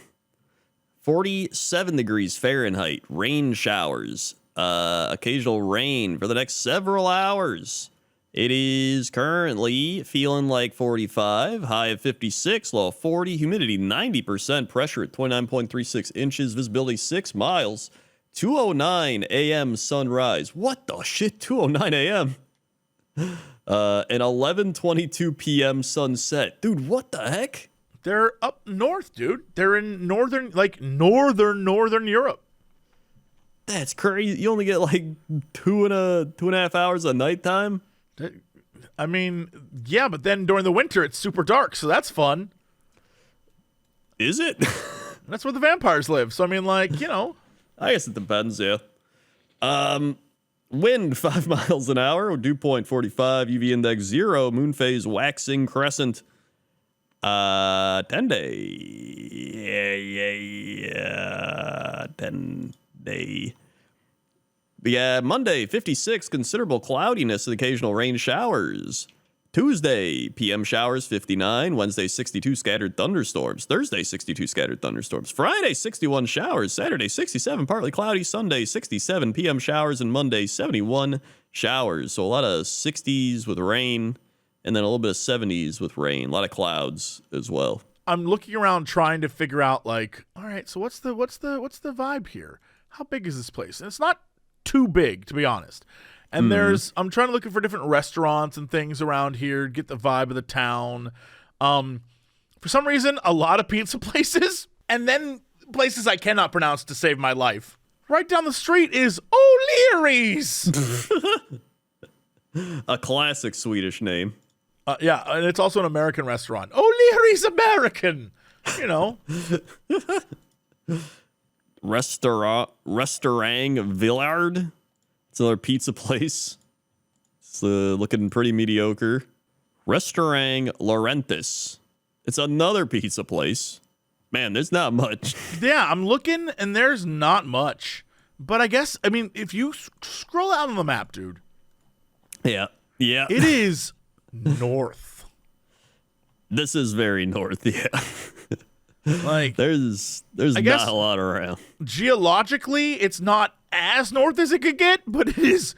D: 47 degrees Fahrenheit. Rain showers. Occasional rain for the next several hours. It is currently feeling like 45, high of 56, low of 40, humidity 90%, pressure at 29.36 inches, visibility 6 miles, 2:09 a.m. sunrise. What the shit? 2:09 a.m. And 11:22 p.m. sunset. Dude, what the heck?
A: They're up north, dude. They're in northern Europe.
D: That's crazy. You only get like two and a half hours of nighttime.
A: I mean, yeah, but then during the winter it's super dark, so that's fun.
D: Is it?
A: That's where the vampires live. So I mean, like,
D: I guess it depends, yeah. Wind 5 miles an hour, dew point 45, UV index 0, moon phase waxing crescent. 10 day. 10 day. Yeah, Monday, 56, considerable cloudiness and occasional rain showers. Tuesday, PM showers, 59. Wednesday, 62, scattered thunderstorms. Thursday, 62, scattered thunderstorms. Friday, 61 showers. Saturday, 67, partly cloudy. Sunday, 67, PM showers. And Monday, 71 showers. So a lot of 60s with rain, and then a little bit of 70s with rain. A lot of clouds as well.
A: I'm looking around trying to figure out, like, all right, so what's the vibe here? How big is this place? And it's not too big, to be honest. And I'm trying to look for different restaurants and things around here, get the vibe of the town. For some reason, a lot of pizza places, and then places I cannot pronounce to save my life. Right down the street is O'Leary's.
D: A classic Swedish name.
A: Yeah, and it's also an American restaurant. O'Leary's American.
D: Restaurant Villard. It's another pizza place. It's looking pretty mediocre. Restaurant Laurentis. It's another pizza place. Man, there's not much.
A: Yeah, I'm looking, and there's not much. But I guess, I mean, if you scroll out on the map, dude.
D: Yeah.
A: It is north.
D: This is very north, yeah.
A: Like,
D: There's
A: I guess-
D: not a lot around.
A: geologically, it's not as north as it could get, but it is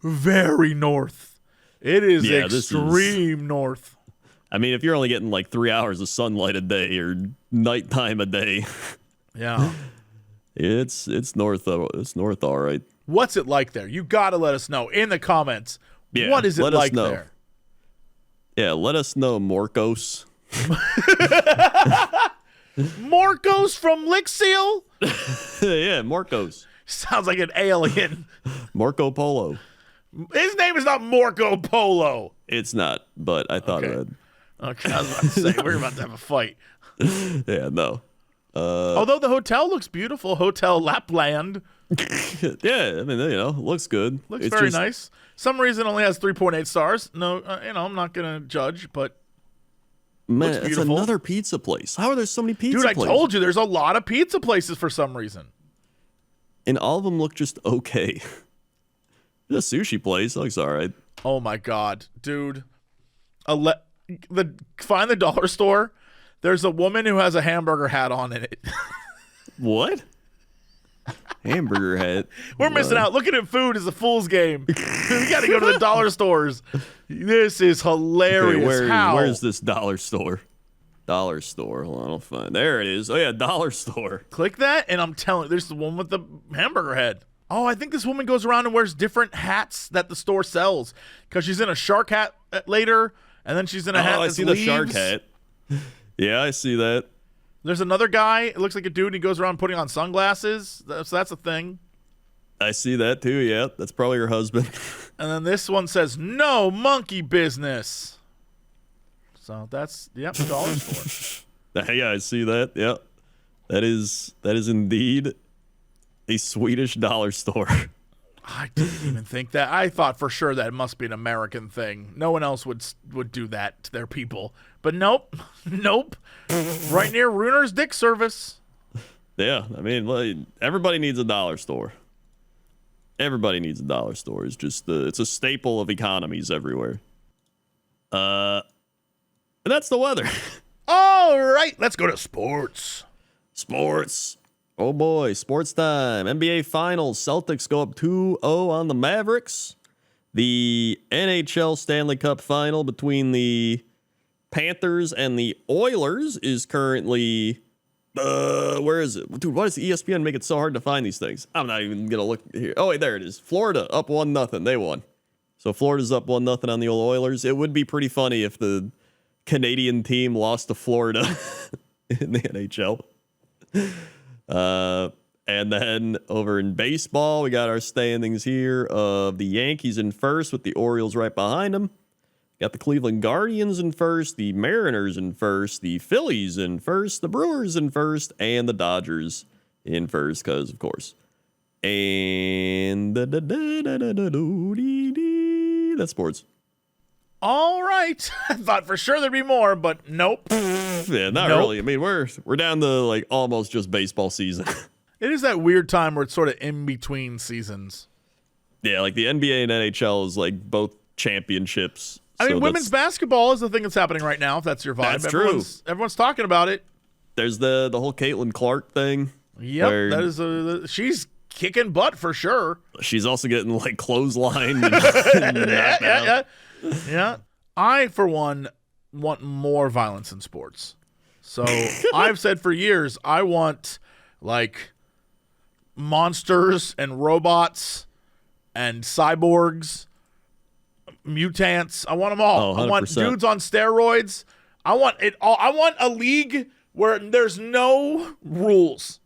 A: very north. It is
D: Yeah, this
A: extreme north.
D: I mean, if you're only getting like 3 hours of sunlight a day or nighttime a day,
A: Yeah.
D: it's north though. It's north, all right.
A: What's it like there? You got to let us know in the comments.
D: Yeah,
A: what is it
D: let us
A: like
D: know.
A: there?
D: Yeah, let us know, Morcos.
A: Morcos from Lixil?
D: Yeah, Morcos.
A: Sounds like an alien.
D: Marco Polo.
A: His name is not Marco Polo.
D: It's not, but I thought
A: Okay.
D: it would.
A: Okay, I was about to say, we're about to have a fight.
D: Yeah, no.
A: Although the hotel looks beautiful, Hotel Lapland
D: Yeah, I mean, looks good.
A: looks
D: It's
A: very
D: just-
A: nice. Some reason only has 3.8 stars. No, I'm not going to judge, but
D: Man,
A: Looks
D: it's
A: beautiful.
D: another pizza place. How are there so many pizza
A: dude, I
D: places?
A: told you there's a lot of pizza places for some reason.
D: And all of them look just okay. There's a sushi place. Looks all right.
A: Oh my god, dude. Find the dollar store. There's a woman who has a hamburger hat on in it.
D: What? Hamburger hat.
A: We're missing out. Looking at food is a fool's game. We got to go to the dollar stores. This is hilarious.
D: Okay, where's this dollar store? Dollar store. Hold on, I'll find. There it is. Oh yeah, dollar store.
A: Click that, and I'm telling you, there's the one with the hamburger head. Oh, I think this woman goes around and wears different hats that the store sells. Because she's in a shark hat later, and then she's in a hat
D: I
A: that's
D: see the shark
A: leaves.
D: hat. Yeah, I see that.
A: There's another guy. It looks like a dude, and he goes around putting on sunglasses. So that's a thing.
D: I see that too. Yeah, that's probably her husband.
A: And then this one says, no monkey business. So that's, yep, dollar store.
D: Yeah, I see that. Yeah, that is indeed a Swedish dollar store.
A: I didn't even think that. I thought for sure that it must be an American thing. No one else would do that to their people. But nope. Nope. Right near Runer's Dick Service.
D: Yeah, I mean, like, everybody needs a dollar store. Everybody needs a dollar store. It's just it's a staple of economies everywhere. And that's the weather.
A: All right, let's go to sports.
D: Sports. Oh boy, sports time. NBA Finals. Celtics go up 2-0 on the Mavericks. The NHL Stanley Cup Final between the Panthers and the Oilers is currently where is it? Dude, why does ESPN make it so hard to find these things? I'm not even gonna look here. Oh wait, there it is. Florida up 1-0. They won. So Florida's up 1-0 on the old Oilers. It would be pretty funny if the Canadian team lost to Florida in the NHL. And then over in baseball, we got our standings here of the Yankees in first with the Orioles right behind them. Got the Cleveland Guardians in first, the Mariners in first, the Phillies in first, the Brewers in first, and the Dodgers in first, because of course. And that's sports.
A: All right. I thought for sure there'd be more, but nope.
D: Yeah, not
A: Nope.
D: really. I mean, we're down to like almost just baseball season.
A: It is that weird time where it's sort of in between seasons.
D: Yeah, like the NBA and NHL is like both championships.
A: I mean,
D: so
A: women's basketball is the thing that's happening right now, if that's your vibe.
D: That's true.
A: Everyone's talking about it.
D: there's the whole Caitlin Clark thing.
A: Yep,
D: where
A: that is she's kicking butt for sure.
D: she's also getting like clotheslined.
A: Yeah. I, for one, want more violence in sports. So I've said for years, I want like monsters and robots and cyborgs, mutants. I want them all.
D: Oh,
A: I want
D: 100%.
A: dudes on steroids. I want it all. I want a league where there's no rules.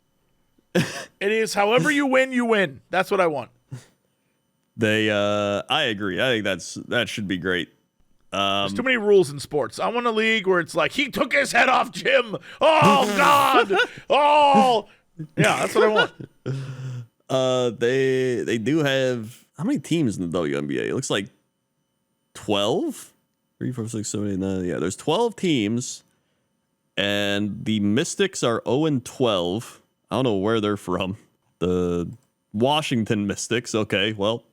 A: It is however you win, you win. That's what I want.
D: I agree. I think that should be great.
A: There's too many rules in sports. I want a league where it's like, he took his head off Jim. Oh, God. Oh. Yeah, that's what I want.
D: They do have how many teams in the WNBA? It looks like 12? 3, 4, 6, 7, 8, 9. Yeah, there's 12 teams. And the Mystics are 0-12. I don't know where they're from. The Washington Mystics. Okay, well.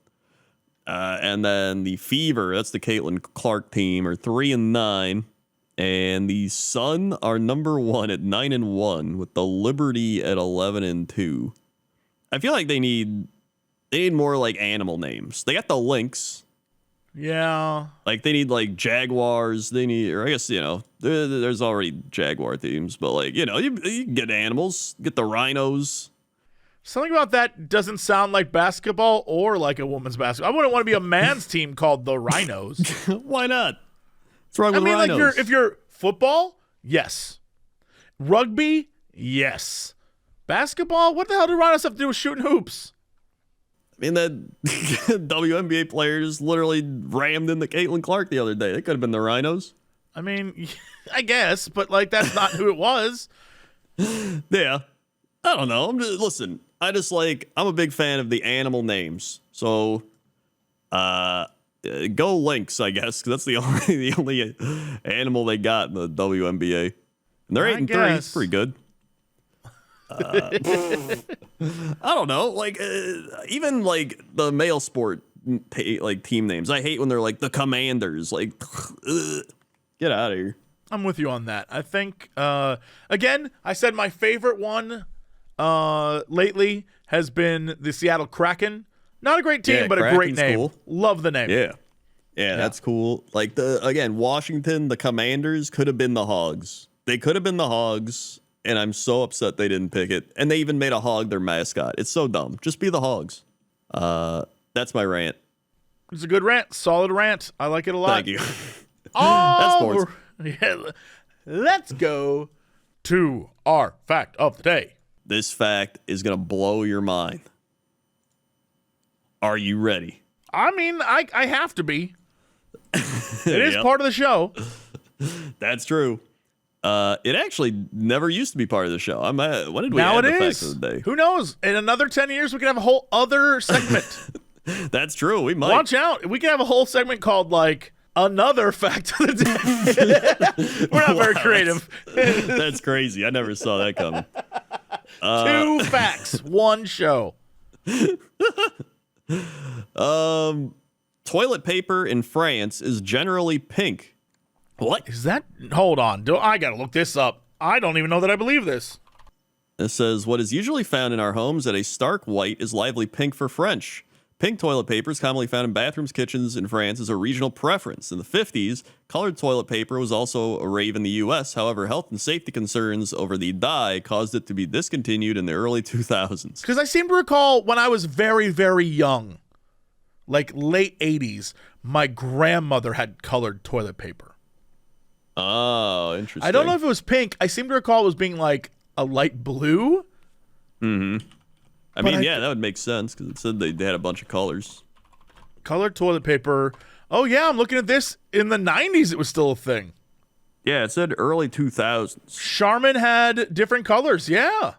D: And then the Fever, that's the Caitlin Clark team, are 3-9. And the Sun are number 1 at 9-1, with the Liberty at 11-2. I feel like they need more like animal names. They got the Lynx.
A: Yeah.
D: Like they need like Jaguars. They need, or I guess, there's already Jaguar teams, but like, you can get animals, get the Rhinos.
A: Something about that doesn't sound like basketball or like a woman's basketball. I wouldn't want to be a man's team called the Rhinos.
D: Why not? What's wrong with Rhinos?
A: Like if you're football, yes. Rugby, yes. Basketball, what the hell do Rhinos have to do with shooting hoops?
D: I mean, that WNBA players literally rammed into Caitlin Clark the other day. They could have been the Rhinos.
A: I mean, I guess, but like that's not who it was.
D: Yeah. I don't know. Listen, I'm a big fan of the animal names. So, go Lynx, I guess, because that's the only animal they got in the WNBA. And they're 8-3. It's pretty good. I don't know. Like, even like the male sport team names. I hate when they're like the Commanders. Like, get out of here.
A: I'm with you on that. I think, again, I said my favorite one lately has been the Seattle Kraken. Not a great team, but Kraken's a great name. Cool. Love the name.
D: Yeah, that's cool. Like Washington, the Commanders could have been the Hogs. They could have been the Hogs, and I'm so upset they didn't pick it. And they even made a hog their mascot. It's so dumb. Just be the Hogs. That's my rant.
A: It's a good rant. Solid rant. I like it a lot.
D: Thank you.
A: That's sports. Yeah, let's go to our fact of the day.
D: This fact is going to blow your mind. Are you ready?
A: I mean, I have to be. It is part of the show.
D: That's true. It actually never used to be part of the show. When did we add the fact of the day?
A: Who knows? In another 10 years, we could have a whole other segment.
D: That's true. We might.
A: Watch out. We could have a whole segment called, like, another fact of the day. We're not very creative.
D: That's crazy. I never saw that coming.
A: 2 facts, 1 show.
D: Toilet paper in France is generally pink.
A: What is that? Hold on. I gotta look this up. I don't even know that I believe this.
D: It says, what is usually found in our homes at a stark white is lively pink for French. Pink toilet paper is commonly found in bathrooms, kitchens in France as a regional preference. In the 50s, colored toilet paper was also a rave in the U.S. However, health and safety concerns over the dye caused it to be discontinued in the early 2000s.
A: Because I seem to recall when I was very, very young, like late 80s, my grandmother had colored toilet paper.
D: Oh, interesting.
A: I don't know if it was pink. I seem to recall it was being like a light blue.
D: Mm-hmm. I mean, that would make sense because it said they had a bunch of colors.
A: Colored toilet paper. Oh, yeah, I'm looking at this. In the 90s, it was still a thing.
D: Yeah, it said early 2000s.
A: Charmin had different colors, yeah.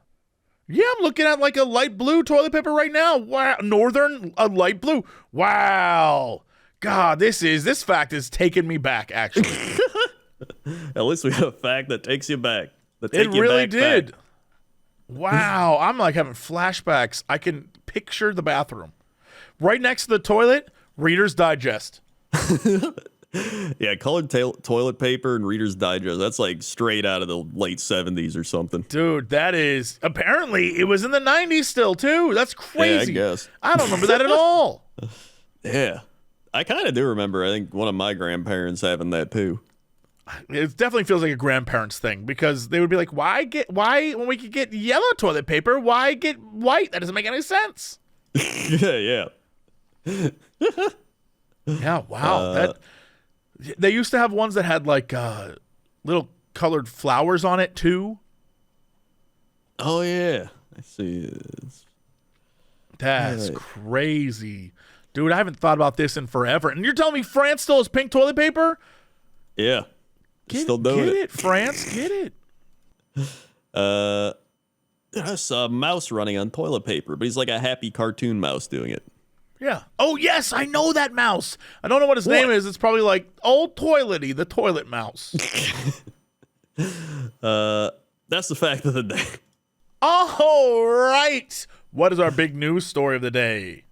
A: Yeah, I'm looking at like a light blue toilet paper right now. Wow, Northern, a light blue. Wow. God, this fact is taking me back, actually.
D: At least we got a fact that takes you back.
A: It really did. Fact. Wow, I'm like having flashbacks. I can picture the bathroom. Right next to the toilet, Reader's Digest.
D: Yeah, colored toilet paper and Reader's Digest. That's like straight out of the late 70s or something.
A: Dude, that is... Apparently, it was in the 90s still, too. That's crazy.
D: Yeah, I guess.
A: I don't remember that at all.
D: Yeah. I kind of do remember, I think, one of my grandparents having that, too.
A: It definitely feels like a grandparents thing because they would be like, why when we could get yellow toilet paper, why get white? That doesn't make any sense.
D: Yeah.
A: Yeah, wow. They used to have ones that had like little colored flowers on it too.
D: Oh yeah, I see.
A: That's crazy. Dude, I haven't thought about this in forever. And you're telling me France still has pink toilet paper?
D: Yeah. Still doing
A: it. Get it, France. Get it.
D: I saw a mouse running on toilet paper, but he's like a happy cartoon mouse doing it.
A: Yeah. Oh, yes, I know that mouse. I don't know what his name is. It's probably like Old Toilety, the toilet mouse.
D: That's the fact of the day.
A: All right. What is our big news story of the day?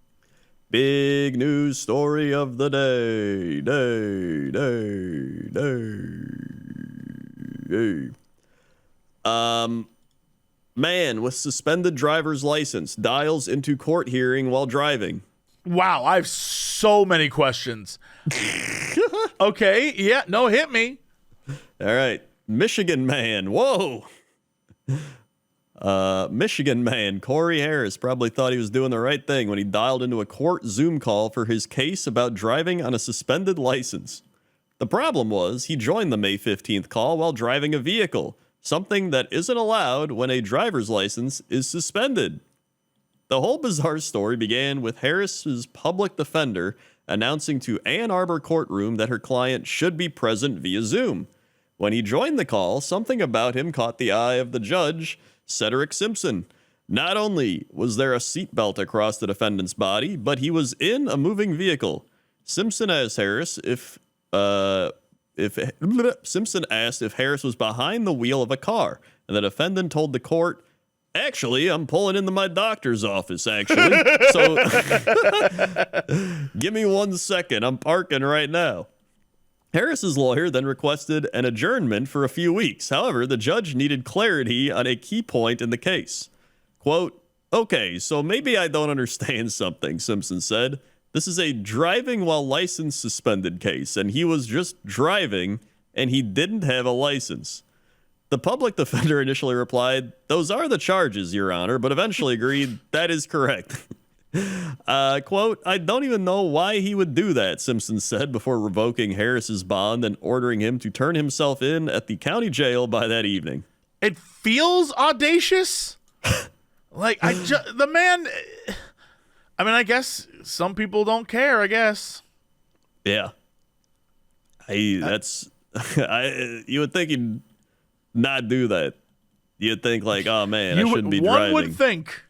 D: Big news story of the day. Man with suspended driver's license dials into court hearing while driving.
A: Wow, I have so many questions. Okay, yeah, no, hit me.
D: All right. Michigan man. Whoa. Michigan man Corey Harris probably thought he was doing the right thing when he dialed into a court Zoom call for his case about driving on a suspended license. The problem was he joined the May 15th call while driving a vehicle, something that isn't allowed when a driver's license is suspended. The whole bizarre story began with Harris's public defender announcing to Ann Arbor courtroom that her client should be present via Zoom. When he joined the call, something about him caught the eye of the judge, Cedric Simpson. Not only was there a seatbelt across the defendant's body, but he was in a moving vehicle. Simpson asked Harris if Harris was behind the wheel of a car, and the defendant told the court, "Actually, I'm pulling into my doctor's office, actually. So give me 1 second. I'm parking right now." Harris's lawyer then requested an adjournment for a few weeks. However, the judge needed clarity on a key point in the case. Quote, "Okay, so maybe I don't understand something," Simpson said. "This is a driving while license suspended case, and he was just driving, and he didn't have a license." The public defender initially replied, "Those are the charges, Your Honor," but eventually agreed, "That is correct." Quote, "I don't even know why he would do that," Simpson said before revoking Harris's bond and ordering him to turn himself in at the county jail by that evening.
A: It feels audacious. Like, the man, I mean, I guess some people don't care, I guess.
D: Yeah. You would think he'd not do that. You'd think like, oh man, I shouldn't be driving.
A: One would think.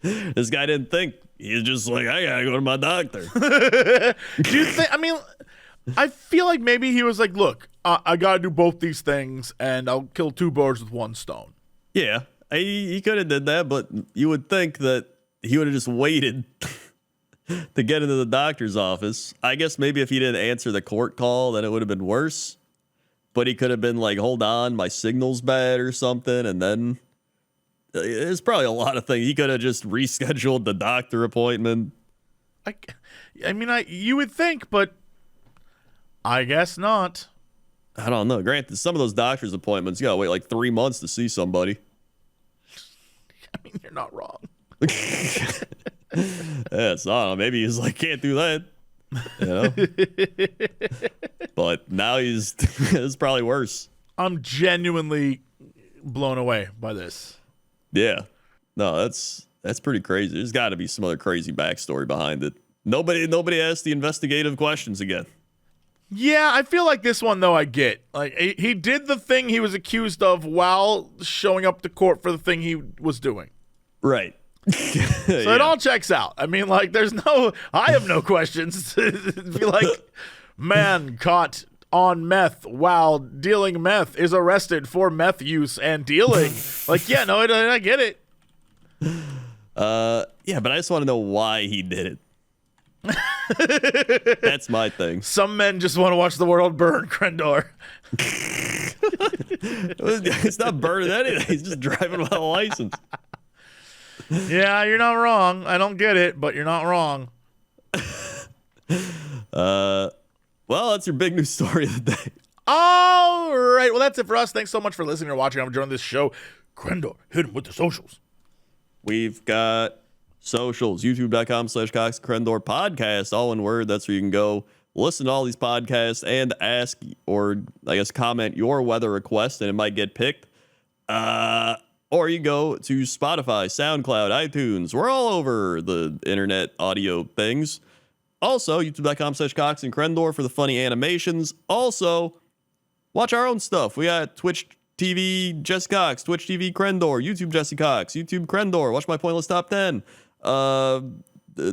D: This guy didn't think. He's just like, I gotta go to my doctor.
A: Do you think, I mean, I feel like maybe he was like, look, I gotta do both these things and I'll kill two birds with one stone.
D: Yeah, he could have did that, but you would think that he would have just waited to get into the doctor's office. I guess maybe if he didn't answer the court call, then it would have been worse. But he could have been like, hold on, my signal's bad or something, and then there's probably a lot of things. He could have just rescheduled the doctor appointment.
A: I mean, you would think, but I guess not.
D: I don't know. Granted, some of those doctor's appointments, you gotta wait like 3 months to see somebody.
A: I mean, you're not wrong.
D: Yeah, so I don't know. Maybe he's like, can't do that. You know? But now it's probably worse.
A: I'm genuinely blown away by this.
D: Yeah. No, that's pretty crazy. There's got to be some other crazy backstory behind it. Nobody asked the investigative questions again.
A: Yeah, I feel like this one, though, I get. Like, he did the thing he was accused of while showing up to court for the thing he was doing.
D: Right.
A: So it all checks out. I mean, like, I have no questions. It'd be like, man caught on meth while dealing meth is arrested for meth use and dealing. Like, yeah, no, I get it.
D: Yeah, but I just want to know why he did it. That's my thing.
A: Some men just want to watch the world burn, Crendor.
D: It's not burning anything. He's just driving without a license.
A: Yeah, you're not wrong. I don't get it, but you're not wrong.
D: Well, that's your big news story of the day.
A: All right. Well, that's it for us. Thanks so much for listening or watching. I'm enjoying this show. Crendor, hit him with the socials.
D: We've got socials, youtube.com/Cox Crendor podcast, all in word. That's where you can go listen to all these podcasts and ask, or I guess comment your weather request, and it might get picked. Or you go to Spotify, SoundCloud, iTunes. We're all over the internet audio things. Also, youtube.com/Cox and Crendor for the funny animations. Also, watch our own stuff. We got Twitch TV Jesse Cox, Twitch TV Crendor, YouTube Jesse Cox, YouTube Crendor. Watch my Pointless Top 10.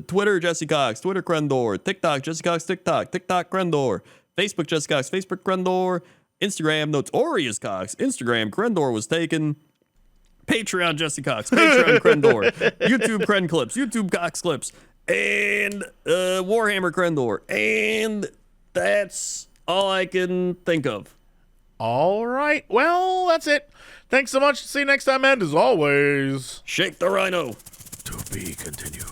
D: Twitter Jesse Cox, Twitter Crendor. TikTok Jesse Cox, TikTok Crendor. Facebook Jesse Cox, Facebook Crendor. Instagram, Notorious Cox. Instagram, Crendor was taken. Patreon, Jesse Cox. Patreon, Crendor. YouTube, Cren Clips. YouTube, Cox Clips. And Warhammer Crendor. And that's all I can think of.
A: All right. Well, that's it. Thanks so much. See you next time, and as always,
D: Shake the rhino.
A: to be continued.